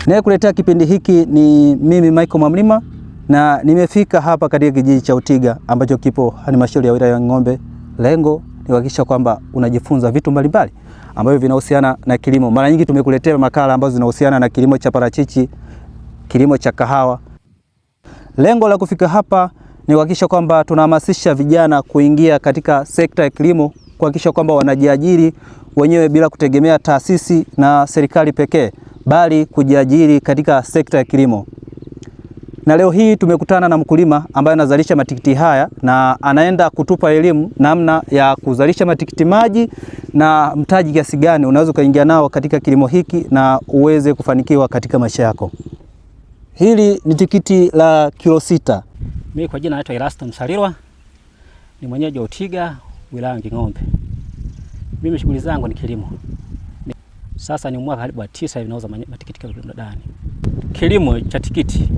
Nayekuletea kipindi hiki ni mimi Michael Mwamlima, na nimefika hapa katika kijiji cha Utiga ambacho kipo halmashauri ya wilaya ya Ng'ombe. Lengo ni kuhakikisha kwamba unajifunza vitu mbalimbali ambavyo vinahusiana na kilimo. Mara nyingi tumekuletea makala ambazo zinahusiana na kilimo cha parachichi, kilimo cha kahawa. Lengo la kufika hapa ni kuhakikisha kwamba tunahamasisha vijana kuingia katika sekta ya kilimo, kuhakikisha kwamba wanajiajiri wenyewe bila kutegemea taasisi na serikali pekee, bali kujiajiri katika sekta ya kilimo. Na leo hii tumekutana na mkulima ambaye anazalisha matikiti haya na anaenda kutupa elimu namna ya kuzalisha matikiti maji na mtaji kiasi gani unaweza kuingia nao katika kilimo hiki na uweze kufanikiwa katika maisha yako. Hili ni tikiti la kilo 6. Mimi kwa jina naitwa Erasto Msalirwa, ni mwenyeji wa Utiga, wilaya ya Ng'ombe. Mimi shughuli zangu ni kilimo. Sasa ni mwaka karibu wa 9 hivi nauza matikiti kwa ndani. Kilimo cha tikiti.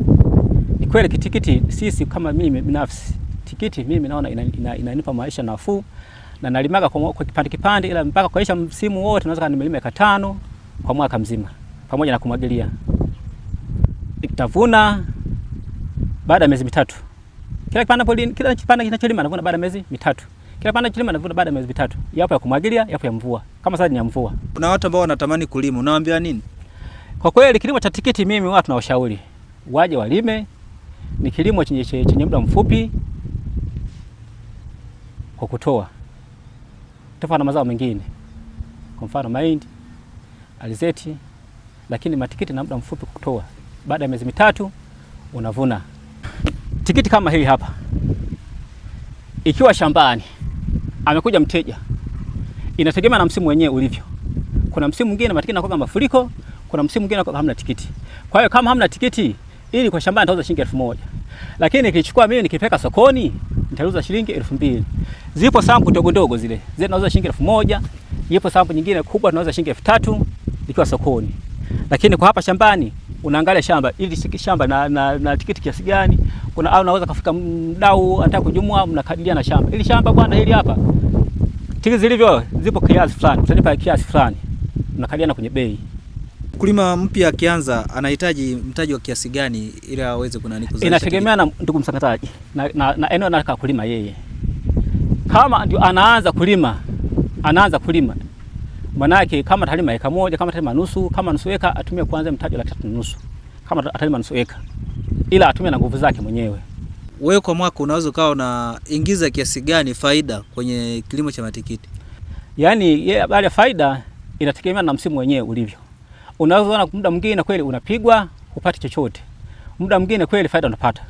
Ni kweli tikiti sisi kama mimi binafsi, tikiti mimi naona inanipa maisha nafuu, na nalimaga kwa kipande ila mpaka kuisha msimu wote naweza nimelima eka 5 kwa mwaka mzima pamoja na kumwagilia. Nitavuna baada ya miezi 3. Kila kipande kinacholima navuna baada ya miezi 3. Kila kipande kilima navuna baada ya miezi 3. Yapo ya kumwagilia, yapo ya mvua. Kama sasa ni ya mvua. Kuna watu ambao wanatamani kulima, unawaambia nini? Kwa kweli kilimo cha tikiti mimi watu nawashauri waje walime. Ni kilimo chenye muda mfupi kwa kutoa. Tofauti na mazao mengine. Kwa mfano mahindi, alizeti, lakini matikiti na muda mfupi kutoa. Baada ya miezi 3 unavuna. Tikiti kama hili hapa, ikiwa shambani amekuja mteja, inategemea na msimu wenyewe ulivyo. Kuna msimu mwingine matikiti yanakuwa mafuriko, kuna msimu mwingine hamna tikiti. Kwa hiyo kama hamna tikiti, ili kwa shambani nitauza shilingi 1000. Lakini nikichukua mimi nikipeka sokoni, nitauza shilingi 2000. Zipo sample ndogo ndogo zile nauza shilingi 1000. Zipo sample nyingine kubwa tunauza shilingi 3000 ikiwa sokoni. Lakini kwa hapa shambani unaangalia shamba ili shamba na tikiti kiasi gani. Kuna au unaweza kufika mdau anataka kujumua, mnakadiria na shamba. Ili shamba bwana hili hapa, tikiti zilivyo zipo kiasi fulani, utanipa kiasi fulani, mnakadiana kwenye bei. Mkulima mpya akianza anahitaji mtaji wa kiasi gani ili aweze kuzalisha? Inategemea na ndugu msakataji na eneo anataka kulima yeye. Kama ndio anaanza kulima, maana yake kama atalima eka 1, kama atalima nusu, kama nusu eka atumie kwanza mtaji wa 3.5. Kama atalima nusu eka, ila atumie na nguvu zake mwenyewe. Wewe kwa mwaka unaweza ukawa unaingiza kiasi gani faida kwenye kilimo cha matikiti? Yaani baada ya faida inategemea na msimu wenyewe ulivyo. Unaweza kuona muda mwingine kweli unapigwa upate chochote. Muda mwingine kweli faida unapata.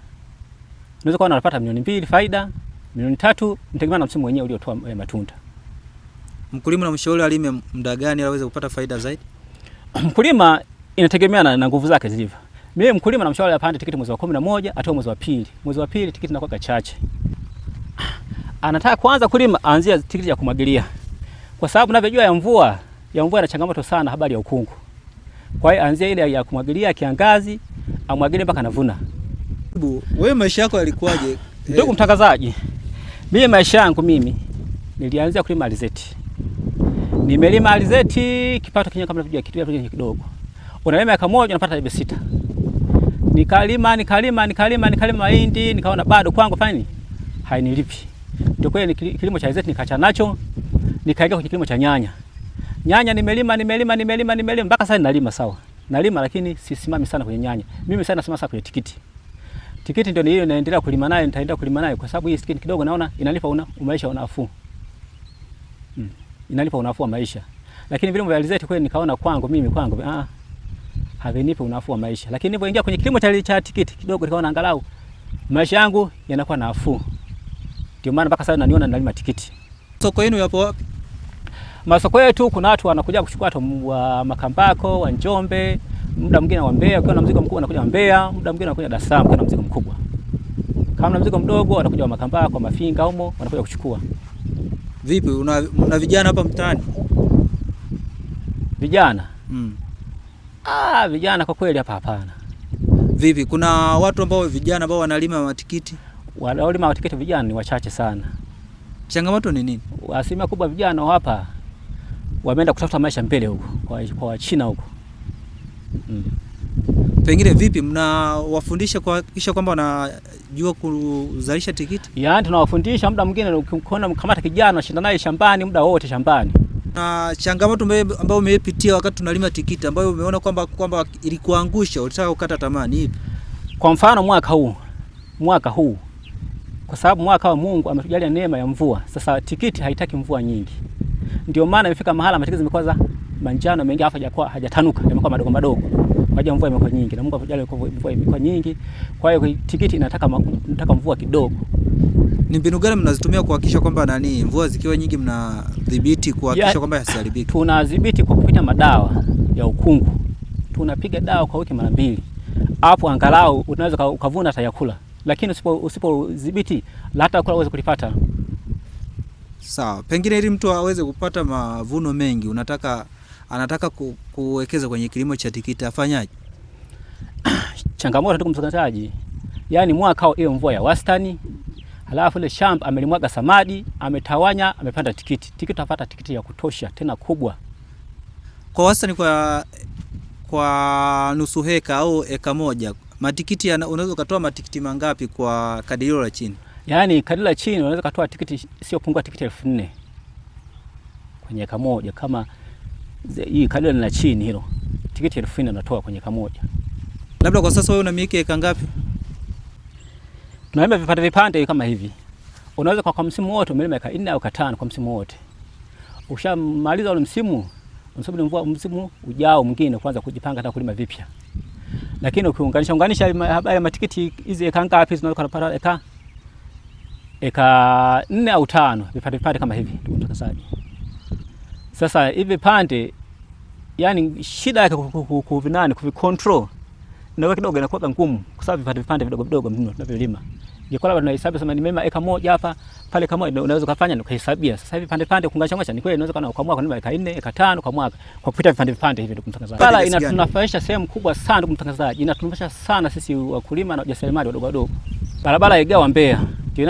Unaweza kuona unapata milioni 2 faida, milioni 3, inategemea na msimu wenyewe uliotoa matunda. Mkulima unamshauri alime muda gani ili aweze kupata faida zaidi? Mkulima inategemea na nguvu zake zilivyo. Mimi mkulima namshauri apande tikiti mwezi wa 11 atoe mwezi wa 2. Mwezi wa 2 tikiti inakuwa chache. Anataka kuanza kulima aanzie tikiti ya kumwagilia. Kwa sababu unavyojua ya mvua ina changamoto sana habari ya ukungu. Kwa hiyo anzia ile ya kumwagilia kiangazi, amwagilie mpaka anavuna. Wewe maisha yako yalikuwaje? Ndugu mtangazaji, mimi maisha yangu nilianzia kulima alizeti. Nimelima alizeti kipato kinyo kama vile kitu kidogo. Unalima eka 1 unapata 6. Nikalima mahindi, nikaona bado kwangu fani hainilipi. Ndio kweli kilimo cha alizeti nikaacha nacho, nikaingia kwenye kilimo cha nyanya. Nyanya nimelima mpaka sasa nalima sawa. Nalima lakini sisimami sana kwenye nyanya. Mimi sana nasimama sana kwenye tikiti. Tikiti ndio hiyo naendelea kulima nayo, nitaendelea kulima nayo kwa sababu hii tikiti kidogo naona inalipa maisha unafuu. Inalipa unafuu wa maisha. Lakini vile vya alizeti kweli nikaona kwangu havinipi unafuu wa maisha. Lakini nilipoingia kwenye kilimo cha tikiti kidogo nikaona angalau maisha yangu yanakuwa nafuu. Ndio maana mpaka sasa naniona nalima tikiti. Soko yenu yapo wapi? Masoko yetu kuna watu wanakuja kuchukua wa Makambako, wa Njombe, muda mwingine wa Mbeya, ukiwa na mzigo mkubwa anakuja wa Mbeya, muda mwingine anakuja Dar es Salaam ukiwa na mzigo mkubwa. Kama na mzigo mdogo wanakuja wa Makambako, Mafinga humo wanakuja kuchukua. Vipi una vijana hapa mtaani? Vijana? Vijana kwa kweli hapa hapana. Vipi kuna watu vijana ambao wanalima matikiti? Wanaolima matikiti vijana ni wachache sana. Changamoto ni nini? Asilimia kubwa vijana hapa wameenda kutafuta maisha mbele huko kwa Wachina huko. Pengine vipi mnawafundisha kuhakikisha kwamba wanajua kuzalisha tikiti? Yaani tunawafundisha, muda mwingine ukiona mkamata kijana unashinda naye shambani muda wote shambani. Na changamoto ambayo umepitia wakati tunalima tikiti ambayo umeona kwamba ilikuangusha, ulitaka kukata tamaa ni ipi? Kwa mfano mwaka huu kwa sababu mwaka wa Mungu ametujalia neema ya mvua. Sasa tikiti haitaki mvua nyingi. Ndio maana imefika mahala matikiti zimekuwa za manjano mengi hapo hajatanuka, yamekuwa madogo madogo. Kwa sababu mvua imekuwa nyingi na Mungu ametujalia mvua imekuwa nyingi. Kwa hiyo tikiti inataka mvua kidogo. Ni mbinu gani mnazitumia kuhakikisha kwamba mvua zikiwa nyingi mnadhibiti kuhakikisha kwamba yasiharibiki? Tunadhibiti kwa kupiga madawa ya ukungu. Tunapiga dawa kwa wiki mara 2. Hapo angalau unaweza ukavuna hata yakula. Lakini usipodhibiti hata yakula uweze kulipata. Sawa. Pengine ili mtu aweze kupata mavuno mengi, anataka kuwekeza kwenye kilimo cha tikiti, afanyaje? Changamoto tu mzalishaji. Yaani mwaka hiyo mvua ya wastani. Halafu ile shamba amelimwaga samadi, ametawanya, amepanda tikiti. Tikiti utapata tikiti ya kutosha tena kubwa. Kwa wastani kwa nusu heka au eka moja, matikiti unaweza kutoa matikiti mangapi kwa kadirio la chini? Yaani kadirio la chini unaweza kutoa tikiti sio pungua tikiti 4,000 kwenye eka moja. Kama hii kadirio la chini hilo, tikiti 4,000 unatoa kwenye eka moja. Labda kwa sasa wewe una miliki eka ngapi? Tunalima vipande kama hivi. Unaweza kwa msimu wote umelima eka 4 au eka 5 kwa msimu wote. Ushamaliza ule msimu, unasubiri msimu ujao mwingine kwanza kujipanga hata kulima vipya. Lakini ukiunganisha habari ya matikiti hizi eka ngapi zinaweza kupata eka 4 au 5 vipande kama hivi ndio mtakasaji. Sasa hivi pande yani shida yake kuvicontrol na kidogo inakuwa ngumu kwa sababu vipande vidogo vidogo mno tunavyolima. Ingekuwa labda tunahesabu sema nimema eka moja hapa pale kama unaweza kufanya ukahesabia. Sasa hivi pande kunganisha ni kweli unaweza kana kwa mwaka kunima eka 4 eka 5 kwa mwaka kwa kupita vipande hivi ndio mtangazaji. Pala inatunufaisha sehemu kubwa sana ndio mtangazaji. Inatunufaisha sana sisi wakulima na wajasiriamali wadogo wadogo. Barabara igawa Mbeya ndio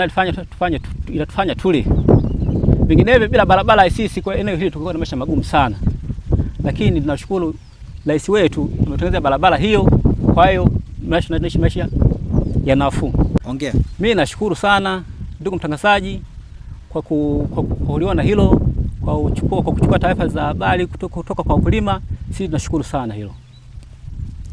inatufanya tule. Vinginevyo bila barabara sisi kwa eneo hili tungekuwa na maisha magumu sana. Lakini tunashukuru rais wetu ametengeneza barabara hiyo. Kwa hiyo tunaishi maisha ya nafuu. Ongea. Mimi nashukuru sana ndugu mtangazaji kwa kuliona hilo, kwa kuchukua taarifa za habari kutoka kwa wakulima. Sisi tunashukuru sana hilo.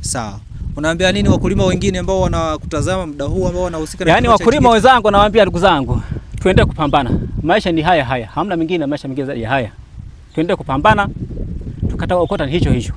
Sawa. Unaambia nini wakulima wengine ambao wanakutazama muda huu ambao wanahusika na wakulima wenzangu, nawaambia ndugu zangu, tuendelee kupambana. Maisha ni haya. Hamna mengine, maisha mengine zaidi ya haya. Tuendelee kupambana, tukata okota hicho.